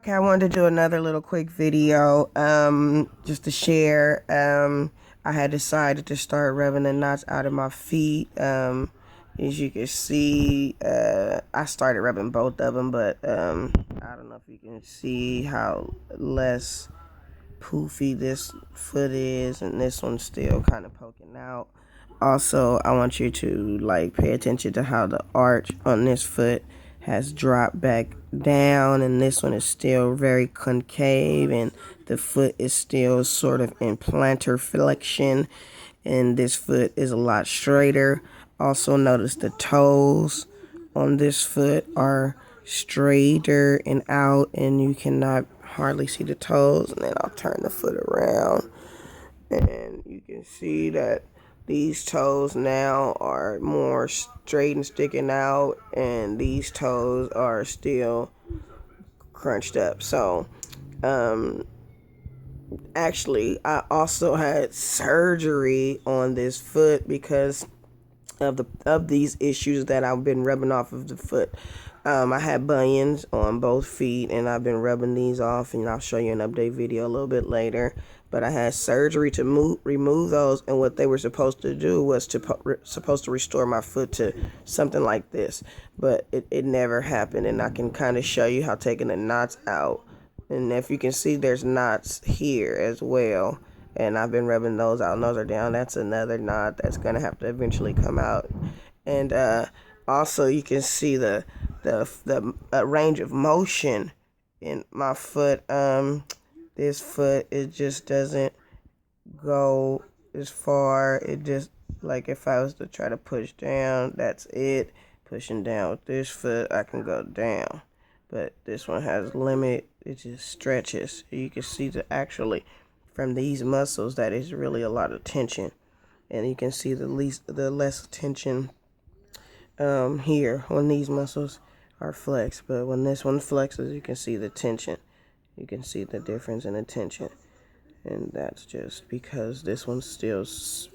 Okay, I wanted to do another little quick video, just to share. I had decided to start rubbing the knots out of my feet. As you can see, I started rubbing both of them, but I don't know if you can see how less poofy this foot is, and this one's still kind of poking out. Also, I want you to pay attention to how the arch on this foot has dropped back down, and this one is still very concave, and the foot is still sort of in plantar flexion, and this foot is a lot straighter. Also notice the toes on this foot are straighter and out, and you cannot hardly see the toes. And then I'll turn the foot around, and you can see that these toes now are more straight and sticking out, and these toes are still crunched up. So actually, I also had surgery on this foot because of these issues that I've been rubbing off of the foot. I had bunions on both feet, and I've been rubbing these off, and I'll show you an update video a little bit later. But I had surgery to remove those, and what they were supposed to do was supposed to restore my foot to something like this. But it never happened, and I can kind of show you how taking the knots out. And if you can see, there's knots here as well. And I've been rubbing those out, and those are down. That's another knot that's going to have to eventually come out. And also, you can see the range of motion in my foot. This foot, it just doesn't go as far. It just, like, if I was to try to push down, that's it. Pushing down with this foot, I can go down. But this one has limit. It just stretches. You can see actually from these muscles that is really a lot of tension, and you can see the less tension here when these muscles are flexed. But when this one flexes, you can see the tension. You can see the difference in the tension, and that's just because this one's still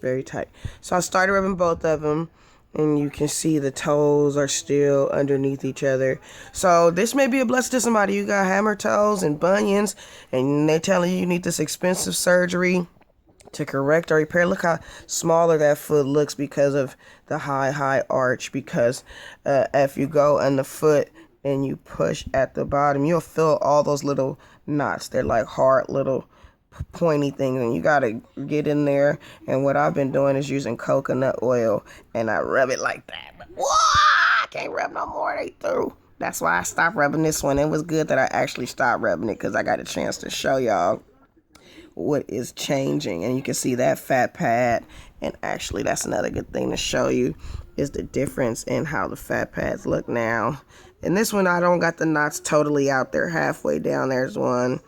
very tight. So I started rubbing both of them, and you can see the toes are still underneath each other. So this may be a blessing to somebody. You got hammer toes and bunions, and they're telling you need this expensive surgery to correct or repair. Look how smaller that foot looks because of the high arch. Because if you go on the foot and you push at the bottom, you'll feel all those little knots. They're like hard little pointy things, and you gotta get in there. And what I've been doing is using coconut oil, and I rub it like that. But I can't rub no more. They through. That's why I stopped rubbing this one. It was good that I actually stopped rubbing it, because I got a chance to show y'all what is changing. And you can see that fat pad, and actually that's another good thing to show you is the difference in how the fat pads look now. And this one, I don't got the knots totally out there. Halfway down there's one.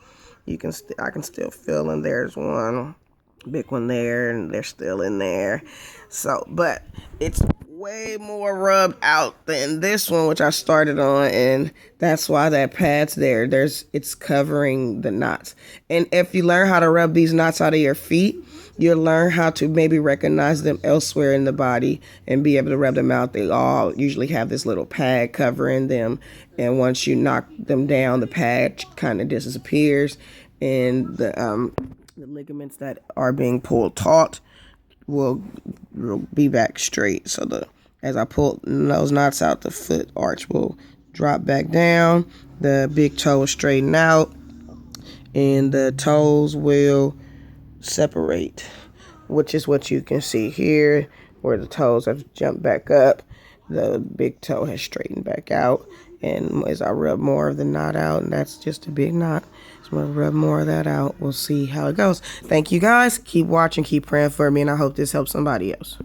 I can still feel them. There's one big one there, and they're still in there. So, but it's way more rubbed out than this one, which I started on, and that's why that pad's there. It's covering the knots. And if you learn how to rub these knots out of your feet, you'll learn how to maybe recognize them elsewhere in the body and be able to rub them out. They all usually have this little pad covering them, and once you knock them down, the pad kind of disappears, and the ligaments that are being pulled taut will be back straight. So as I pull those knots out, the foot arch will drop back down, the big toe will straighten out, and the toes will separate, which is what you can see here, where the toes have jumped back up, the big toe has straightened back out. And as I rub more of the knot out, and that's just a big knot, so I'm going to rub more of that out. We'll see how it goes. Thank you guys. Keep watching, keep praying for me, and I hope this helps somebody else.